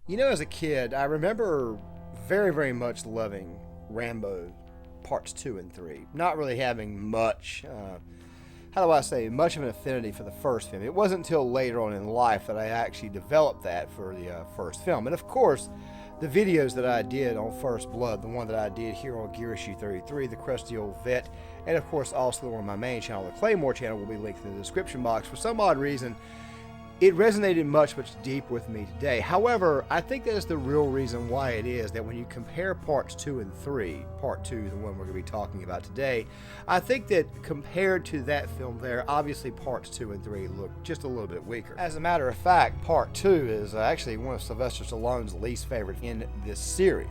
You know, as a kid, I remember very, very much loving Rambo parts 2 and 3. Not really having much, how do I say, much of an affinity for the first film. It wasn't until later on in life that I actually developed that for the first film. And of course, the videos that I did on First Blood, the one that I did here on Gear Issue 33, the Krusty Old Vet, and of course also the one on my main channel, the Claymore channel, will be linked in the description box. For some odd reason, it resonated much deeper with me today. However, I think that is the real reason why it is that when you compare parts 2 and 3, part 2, the one we're going to be talking about today, I think that compared to that film there, obviously parts 2 and 3 look just a little bit weaker. As a matter of fact, part 2 is actually one of Sylvester Stallone's least favorite in this series.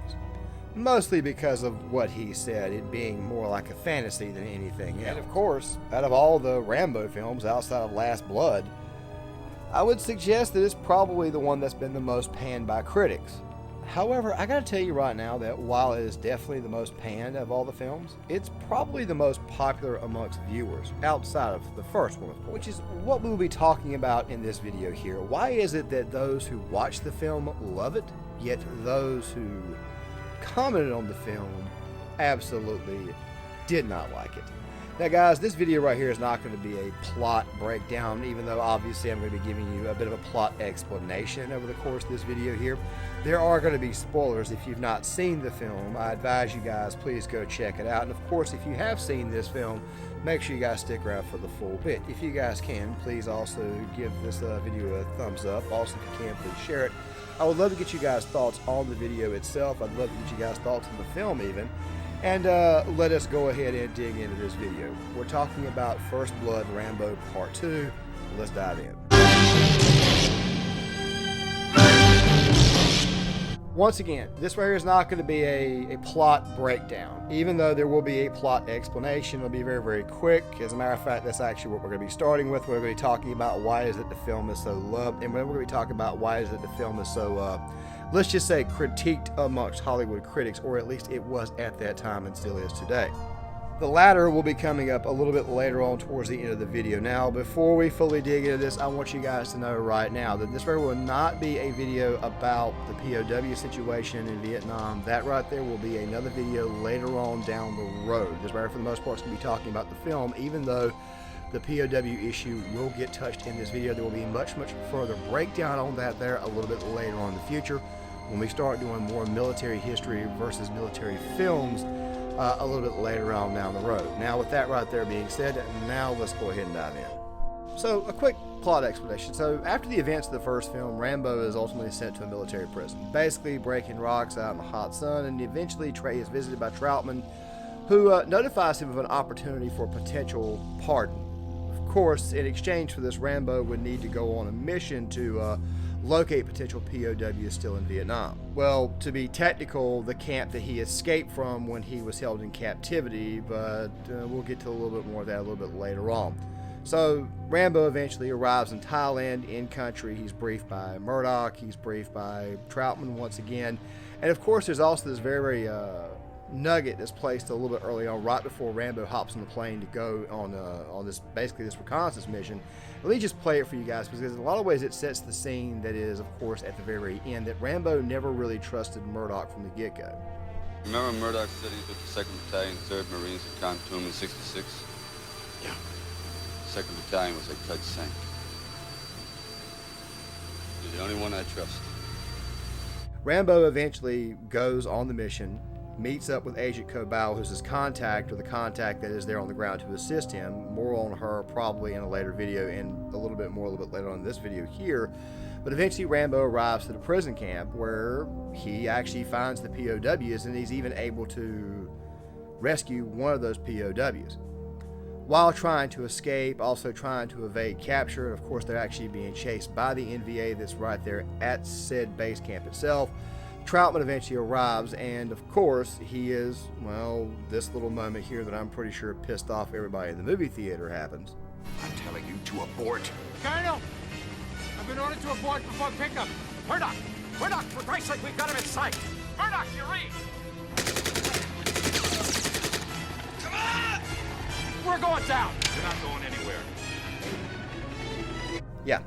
Mostly because of what he said, it being more like a fantasy than anything else. And of course, out of all the Rambo films outside of Last Blood, I would suggest that it's probably the one that's been the most panned by critics. However, I gotta tell you right now that while it is definitely the most panned of all the films, it's probably the most popular amongst viewers outside of the first one, which is what we will be talking about in this video here. Why is it that those who watch the film love it, yet those who commented on the film absolutely did not like it? Now guys, this video right here is not going to be a plot breakdown, even though obviously I'm going to be giving you a bit of a plot explanation over the course of this video here. There are going to be spoilers. If you've not seen the film, I advise you guys, please go check it out. And of course, if you have seen this film, make sure you guys stick around for the full bit. If you guys can, please also give this video a thumbs up. Also, if you can, please share it. I would love to get you guys' thoughts on the video itself. I'd love to get you guys' thoughts on the film even. And let us go ahead and dig into this video. We're talking about First Blood Rambo Part 2. Let's dive in. Once again, this right here is not going to be a plot breakdown. Even though there will be a plot explanation, it'll be very, very quick. As a matter of fact, that's actually what we're going to be starting with. We're going to be talking about why is it the film is so loved. And we're going to be talking about why is it the film is so let's just say critiqued amongst Hollywood critics, or at least it was at that time and still is today. The latter will be coming up a little bit later on towards the end of the video. Now, before we fully dig into this, I want you guys to know right now that this video will not be a video about the POW situation in Vietnam. That right there will be another video later on down the road. This video, for the most part, is going to be talking about the film, even though the POW issue will get touched in this video. There will be much further breakdown on that there a little bit later on in the future when we start doing more military history versus military films a little bit later on down the road. Now, with that right there being said, now let's go ahead and dive in. So, a quick plot explanation. So, after the events of the first film, Rambo is ultimately sent to a military prison, basically breaking rocks out in the hot sun, and eventually Trey is visited by Troutman, who notifies him of an opportunity for potential pardon. Of course, in exchange for this, Rambo would need to go on a mission to locate potential POWs still in Vietnam. Well, to be technical, the camp that he escaped from when he was held in captivity, but we'll get to a little bit more of that a little bit later on. So, Rambo eventually arrives in Thailand, in country. He's briefed by Murdoch, he's briefed by Troutman once again, and of course there's also this very nugget that's placed a little bit early on, right before Rambo hops on the plane to go on this basically this reconnaissance mission. Let me just play it for you guys, because in a lot of ways it sets the scene that is, of course, at the very end, that Rambo never really trusted Murdoch from the get-go. Remember Murdoch said he's with the 2nd Battalion, 3rd Marines at Khartoum in '66? Yeah. 2nd Battalion was like Cut sank. You're the only one I trust. Rambo eventually goes on the mission, meets up with Agent Cobal, who's his contact, or the contact that is there on the ground to assist him. More on her probably in a later video, and a little bit later on in this video here. But eventually Rambo arrives to the prison camp, where he actually finds the POWs, and he's even able to rescue one of those POWs. While trying to escape, also trying to evade capture, and of course they're actually being chased by the NVA that's right there at said base camp itself. Troutman eventually arrives, and of course he is, well, this little moment here that I'm pretty sure pissed off everybody in the movie theater happens. I'm telling you to abort. Colonel! I've been ordered to abort before pickup. Murdoch! Murdoch, for Christ's sake, we've got him in sight! Murdoch, you read! Come on! We're going down! We're not going anywhere. Yeah.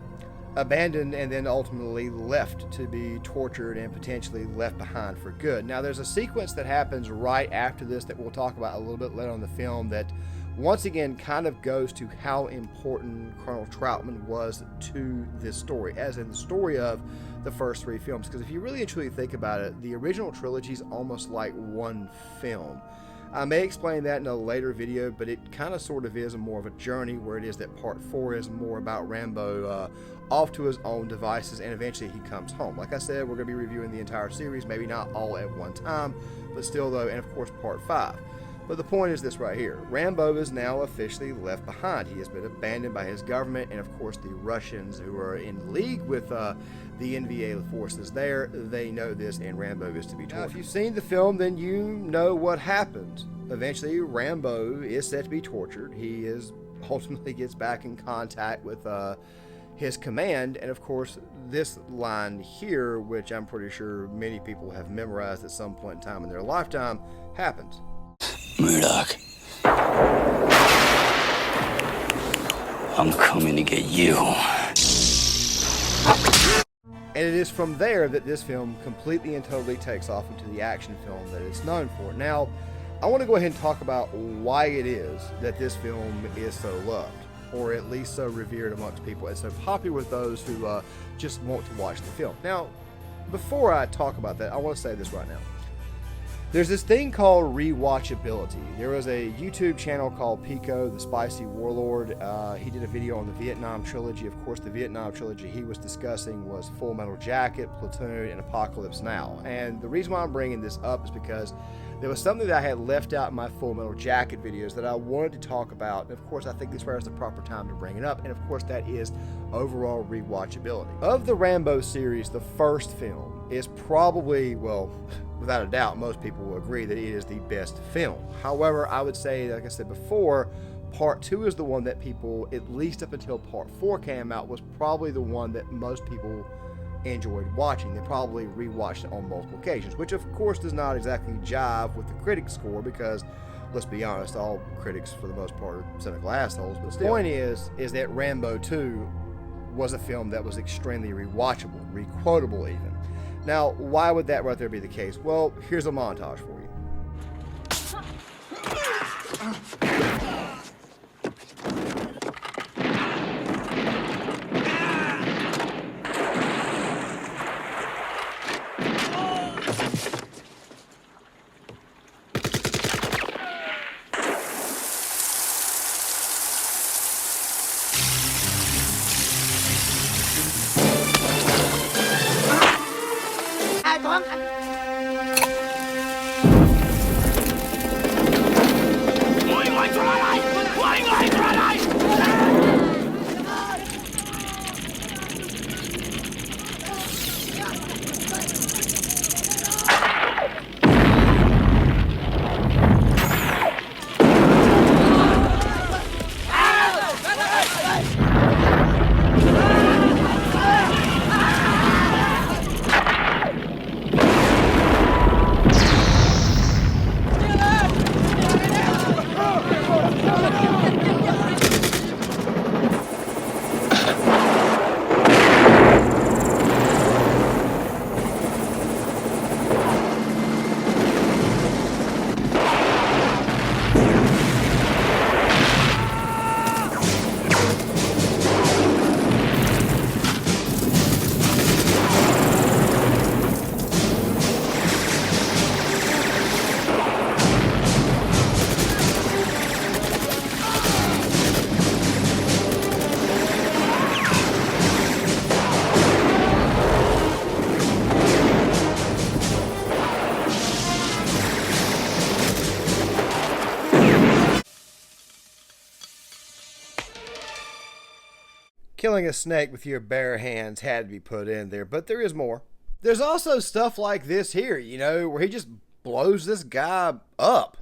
abandoned and then ultimately left to be tortured and potentially left behind for good. Now, there's a sequence that happens right after this that we'll talk about a little bit later on in the film that once again kind of goes to how important Colonel Troutman was to this story, as in the story of the first 3 films. Because if you really and truly think about it, the original trilogy is almost like one film. I may explain that in a later video, but it kind of sort of is more of a journey, where it is that part 4 is more about Rambo off to his own devices, and eventually he comes home. Like I said, we're going to be reviewing the entire series, maybe not all at one time, but still though, and of course part 5. But the point is this right here. Rambo is now officially left behind. He has been abandoned by his government, and of course the Russians, who are in league with the NVA forces there, they know this, and Rambo is to be tortured. Now, if you've seen the film, then you know what happens. Eventually, Rambo is set to be tortured. He ultimately gets back in contact with his command, and of course this line here, which I'm pretty sure many people have memorized at some point in time in their lifetime, happens. Murdoch, I'm coming to get you. And it is from there that this film completely and totally takes off into the action film that it's known for. Now, I want to go ahead and talk about why it is that this film is so loved, or at least so revered amongst people, and so popular with those who just want to watch the film. Now, before I talk about that, I want to say this right now. There's this thing called rewatchability. There was a YouTube channel called Pico, the Spicy Warlord. He did a video on the Vietnam trilogy. Of course, the Vietnam trilogy he was discussing was Full Metal Jacket, Platoon, and Apocalypse Now. And the reason why I'm bringing this up is because there was something that I had left out in my Full Metal Jacket videos that I wanted to talk about. And of course, I think this is the proper time to bring it up. And of course, that is overall rewatchability. Of the Rambo series, the first film is probably, well, without a doubt, most people will agree that it is the best film. However, I would say, like I said before, part 2 is the one that people, at least up until part 4 came out, was probably the one that most people enjoyed watching. They probably rewatched it on multiple occasions, which of course does not exactly jive with the critics' score, because let's be honest, all critics for the most part are cynical assholes. But still, the point is that Rambo 2 was a film that was extremely rewatchable, requotable even. Now, why would that right there be the case? Well, here's a montage for you. Killing a snake with your bare hands had to be put in there, but there is more. There's also stuff like this here, you know, where he just blows this guy up.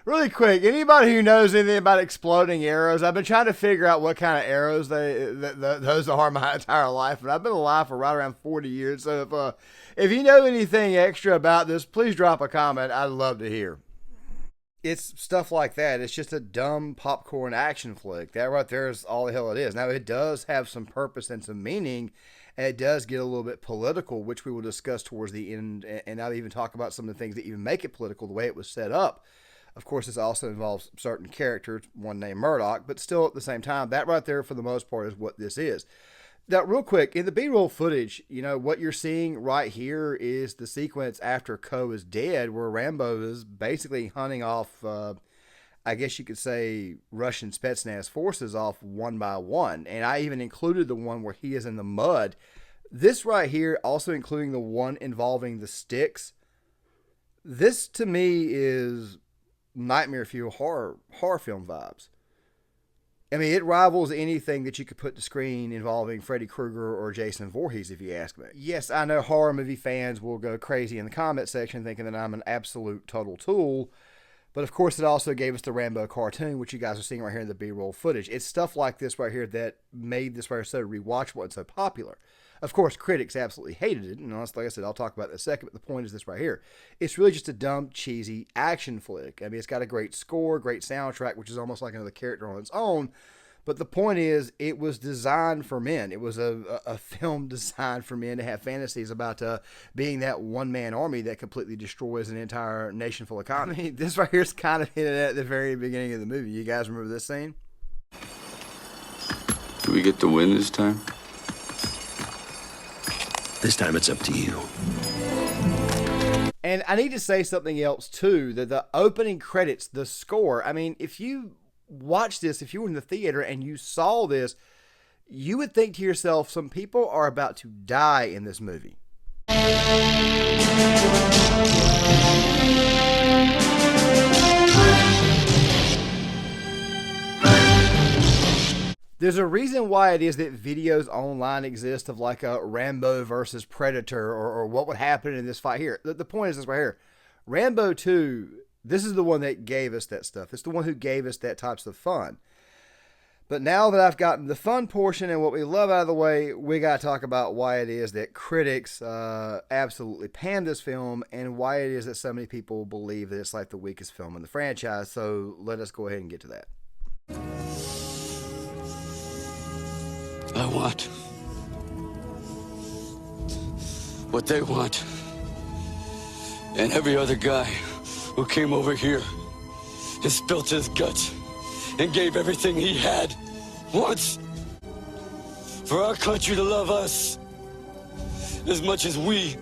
Really really quick, anybody who knows anything about exploding arrows, I've been trying to figure out what kind of arrows those are my entire life, and I've been alive for right around 40 years. So if you know anything extra about this, please drop a comment. I'd love to hear. It's stuff like that. It's just a dumb popcorn action flick. That right there is all the hell it is. Now, it does have some purpose and some meaning, and it does get a little bit political, which we will discuss towards the end, and I'll even talk about some of the things that even make it political, the way it was set up. Of course, this also involves certain characters, one named Murdoch, but still at the same time, that right there, for the most part, is what this is. Now, real quick, in the B-roll footage, you know, what you're seeing right here is the sequence after Ko is dead, where Rambo is basically hunting off, I guess you could say, Russian Spetsnaz forces off one by one. And I even included the one where he is in the mud. This right here, also including the one involving the sticks. This, to me, is Nightmare Fuel horror film vibes. I mean, it rivals anything that you could put to screen involving Freddy Krueger or Jason Voorhees, if you ask me. Yes, I know horror movie fans will go crazy in the comment section thinking that I'm an absolute total tool. But of course, it also gave us the Rambo cartoon, which you guys are seeing right here in the B-roll footage. It's stuff like this right here that made this right here so rewatchable and so popular. Of course, critics absolutely hated it, and like I said, I'll talk about it in a second, but the point is this right here. It's really just a dumb, cheesy action flick. I mean, it's got a great score, great soundtrack, which is almost like another character on its own, but the point is, it was designed for men. It was a film designed for men to have fantasies about being that one-man army that completely destroys an entire nation full of economy. I mean, this right here is kind of hinted at the very beginning of the movie. You guys remember this scene? Do we get to win this time? This time it's up to you. And I need to say something else, too. That the opening credits, the score, I mean, if you watch this, if you were in the theater and you saw this, you would think to yourself, some people are about to die in this movie. There's a reason why it is that videos online exist of like a Rambo versus Predator or what would happen in this fight here. The point is this right here. Rambo 2, this is the one that gave us that stuff. It's the one who gave us that types of fun. But now that I've gotten the fun portion and what we love out of the way, we got to talk about why it is that critics absolutely panned this film and why it is that so many people believe that it's like the weakest film in the franchise. So let us go ahead and get to that. I want what they want. And every other guy who came over here and spilt his guts and gave everything he had once for our country to love us as much as we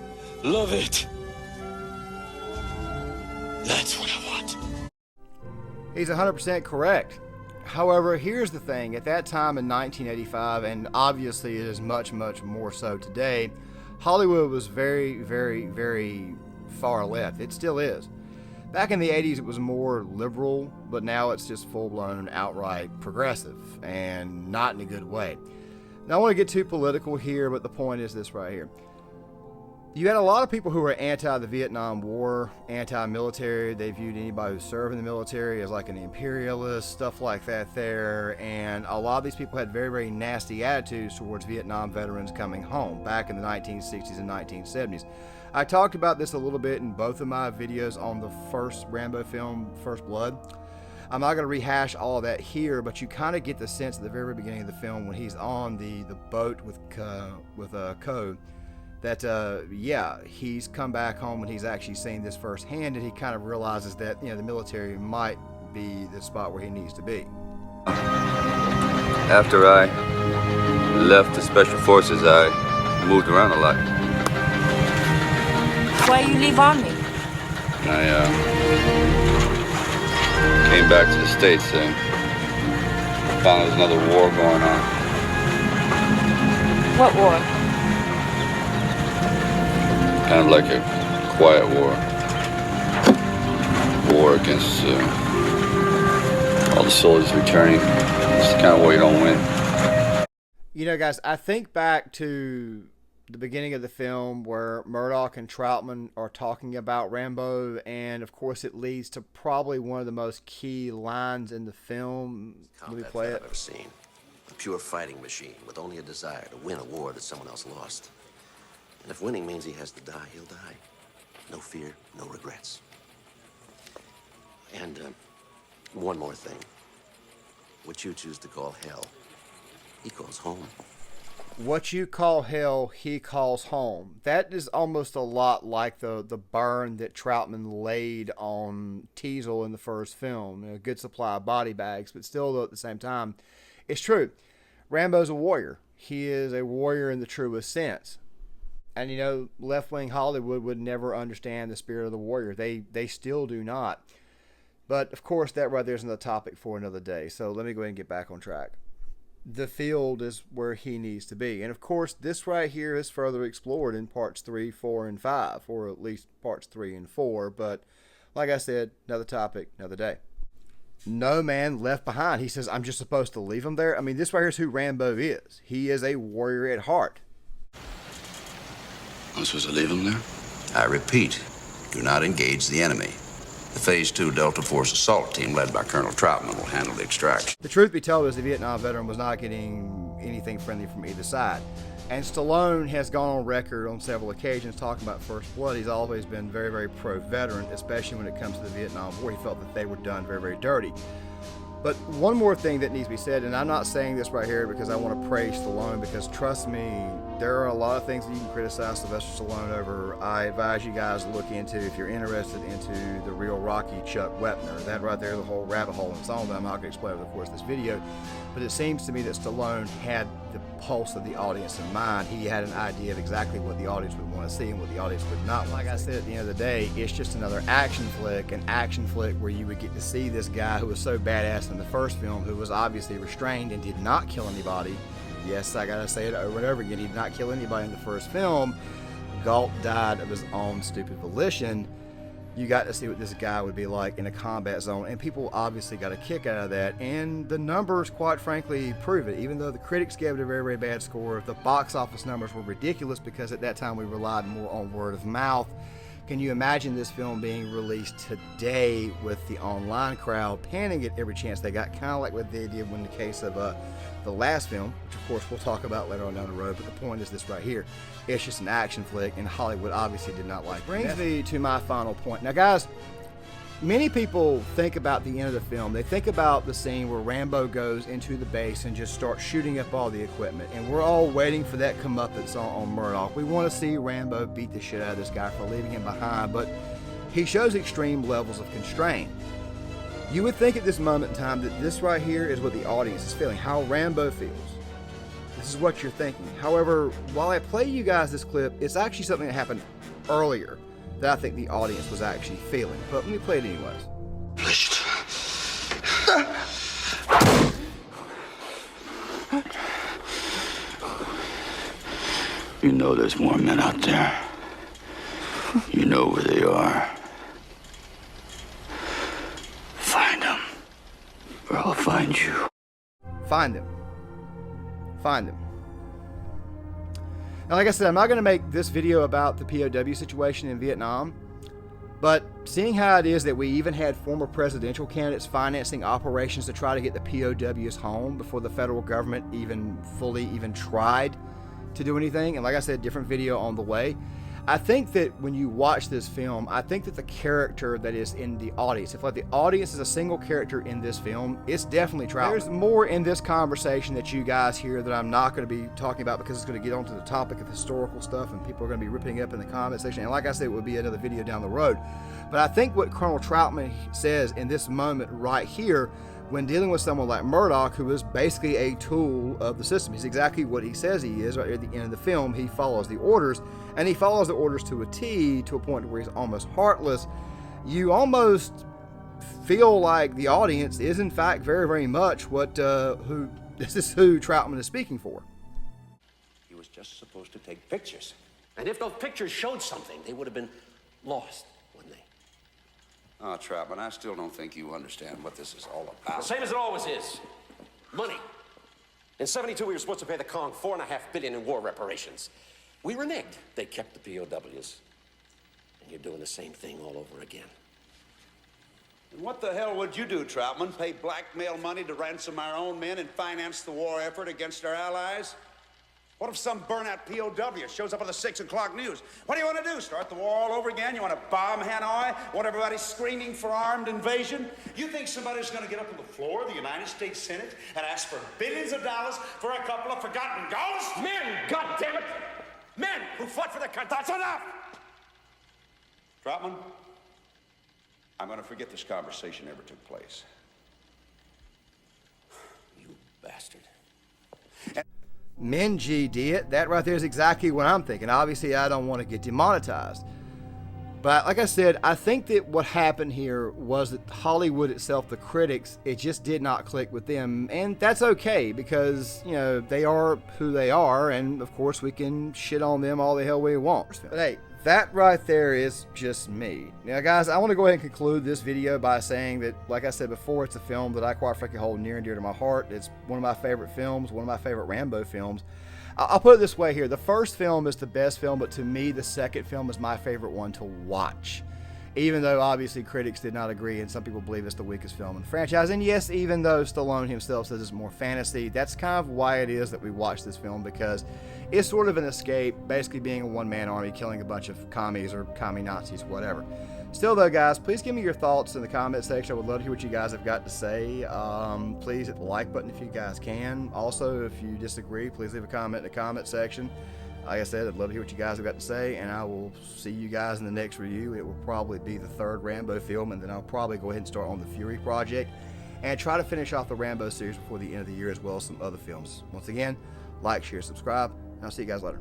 love it. That's what I want. He's 100% correct. However, here's the thing. At that time in 1985, and obviously it is much, much more so today, Hollywood was very, very, very far left. It still is. Back in the 80s, it was more liberal, but now it's just full-blown, outright progressive, and not in a good way. Now, I don't want to get too political here, but the point is this right here. You had a lot of people who were anti the Vietnam War, anti-military. They viewed anybody who served in the military as like an imperialist, stuff like that there. And a lot of these people had very, very nasty attitudes towards Vietnam veterans coming home back in the 1960s and 1970s. I talked about this a little bit in both of my videos on the first Rambo film, First Blood. I'm not going to rehash all of that here, but you kind of get the sense at the very beginning of the film when he's on the boat with Ko, that yeah, he's come back home and he's actually seen this firsthand, and he kind of realizes that, you know, the military might be the spot where he needs to be. After I left the Special Forces, I moved around a lot. Why you leave Army? I came back to the States and found there was another war going on. What war? Kind of like a quiet war. War against all the soldiers returning. It's the kind of war you don't win. You know, guys, I think back to the beginning of the film where Murdoch and Troutman are talking about Rambo, and of course it leads to probably one of the most key lines in the film. Let me play it. I've ever seen. A pure fighting machine with only a desire to win a war that someone else lost. And if winning means he has to die, he'll die. No fear, no regrets. And one more thing. What you choose to call hell, he calls home. What you call hell, he calls home. That is almost a lot like the burn that Troutman laid on Teasel in the first film. A good supply of body bags, but still, though, at the same time, it's true. Rambo's a warrior. He is a warrior in the truest sense. And, you know, left-wing Hollywood would never understand the spirit of the warrior. They still do not. But, of course, that right there is another topic for another day. So let me go ahead and get back on track. The field is where he needs to be. And, of course, this right here is further explored in parts 3, 4, and 5. Or at least parts 3 and 4. But, like I said, another topic, another day. No man left behind. He says, I'm just supposed to leave him there? I mean, this right here is who Rambo is. He is a warrior at heart. I'm supposed to leave him there? I repeat, do not engage the enemy. The Phase 2 Delta Force assault team led by Colonel Troutman will handle the extraction. The truth be told is the Vietnam veteran was not getting anything friendly from either side. And Stallone has gone on record on several occasions talking about First Blood. He's always been very, very pro-veteran, especially when it comes to the Vietnam War. He felt that they were done very, very dirty. But one more thing that needs to be said, and I'm not saying this right here because I want to praise Stallone, because trust me, there are a lot of things that you can criticize Sylvester Stallone over. I advise you guys to look into, if you're interested, into the real Rocky Chuck Wepner. That right there, the whole rabbit hole and song that I'm not going to explain over the course of this video. But it seems to me that Stallone had the pulse of the audience in mind. He had an idea of exactly what the audience would want to see and what the audience would not. Like I said, at the end of the day, it's just another action flick, an action flick where you would get to see this guy who was so badass in the first film, who was obviously restrained and did not kill anybody. Yes, I gotta say it over and over again. He did not kill anybody in the first film. Galt died of his own stupid volition. You got to see what this guy would be like in a combat zone, and people obviously got a kick out of that, and the numbers, quite frankly, prove it. Even though the critics gave it a very, very bad score, the box office numbers were ridiculous because at that time we relied more on word of mouth. Can you imagine this film being released today with the online crowd panning it every chance they got, kind of like what they did in the case of the last film, which of course we'll talk about later on down the road, but the point is this right here. It's just an action flick, and Hollywood obviously did not like it. Brings me to my final point. Now guys, many people think about the end of the film. They think about the scene where Rambo goes into the base and just starts shooting up all the equipment, and we're all waiting for that comeuppance on Murdoch. We want to see Rambo beat the shit out of this guy for leaving him behind, but he shows extreme levels of constraint. You would think at this moment in time that this right here is what the audience is feeling, how Rambo feels. This is what you're thinking. However, while I play you guys this clip, it's actually something that happened earlier that I think the audience was actually feeling. But let me play it anyways. You know there's more men out there. You know where they are. Find them, or I'll find you. Find them. Find them. Now, like I said, I'm not going to make this video about the POW situation in Vietnam, but seeing how it is that we even had former presidential candidates financing operations to try to get the POWs home before the federal government even fully tried to do anything, and like I said, different video on the way. I think that when you watch this film, I think that the character that is in the audience, if like the audience is a single character in this film, it's definitely Troutman. There's more in this conversation that you guys hear that I'm not going to be talking about because it's going to get onto the topic of historical stuff and people are going to be ripping up in the comment section. And like I said, it would be another video down the road. But I think what Colonel Troutman says in this moment right here, when dealing with someone like Murdoch, who is basically a tool of the system, he's exactly what he says he is. Right at the end of the film, he follows the orders, and he follows the orders to a T, to a point where he's almost heartless. You almost feel like the audience is in fact very, very much who Troutman is speaking for. He was just supposed to take pictures. And if those pictures showed something, they would have been lost, wouldn't they? Oh, Troutman, I still don't think you understand what this is all about. The same as it always is. Money. In '72, we were supposed to pay the Kong $4.5 billion in war reparations. We reneged. They kept the POWs. And you're doing the same thing all over again. And what the hell would you do, Troutman? Pay blackmail money to ransom our own men and finance the war effort against our allies? What if some burnout POW shows up on the 6 o'clock news? What do you want to do? Start the war all over again? You want to bomb Hanoi? Want everybody screaming for armed invasion? You think somebody's going to get up on the floor of the United States Senate and ask for billions of dollars for a couple of forgotten ghosts? Men, goddammit! Men who fought for the country. That's enough! Troutman, I'm going to forget this conversation ever took place. You bastard. Minji did. That right there is exactly what I'm thinking. Obviously, I don't want to get demonetized. But like I said, I think that what happened here was that Hollywood itself, the critics, it just did not click with them. And that's okay because, you know, they are who they are. And of course, we can shit on them all the hell we want. But hey, that right there is just me. Now, guys, I want to go ahead and conclude this video by saying that, like I said before, it's a film that I quite frankly hold near and dear to my heart. It's one of my favorite films, one of my favorite Rambo films. I'll put it this way here. The first film is the best film, but to me, the second film is my favorite one to watch. Even though, obviously, critics did not agree, and some people believe it's the weakest film in the franchise. And yes, even though Stallone himself says it's more fantasy, that's kind of why it is that we watch this film, because it's sort of an escape, basically being a one-man army, killing a bunch of commies or commie Nazis, whatever. Still, though, guys, please give me your thoughts in the comment section. I would love to hear what you guys have got to say. Please hit the like button if you guys can. Also, if you disagree, please leave a comment in the comment section. Like I said, I'd love to hear what you guys have got to say, and I will see you guys in the next review. It will probably be the third Rambo film, and then I'll probably go ahead and start on the Fury project and try to finish off the Rambo series before the end of the year, as well as some other films. Once again, like, share, subscribe, and I'll see you guys later.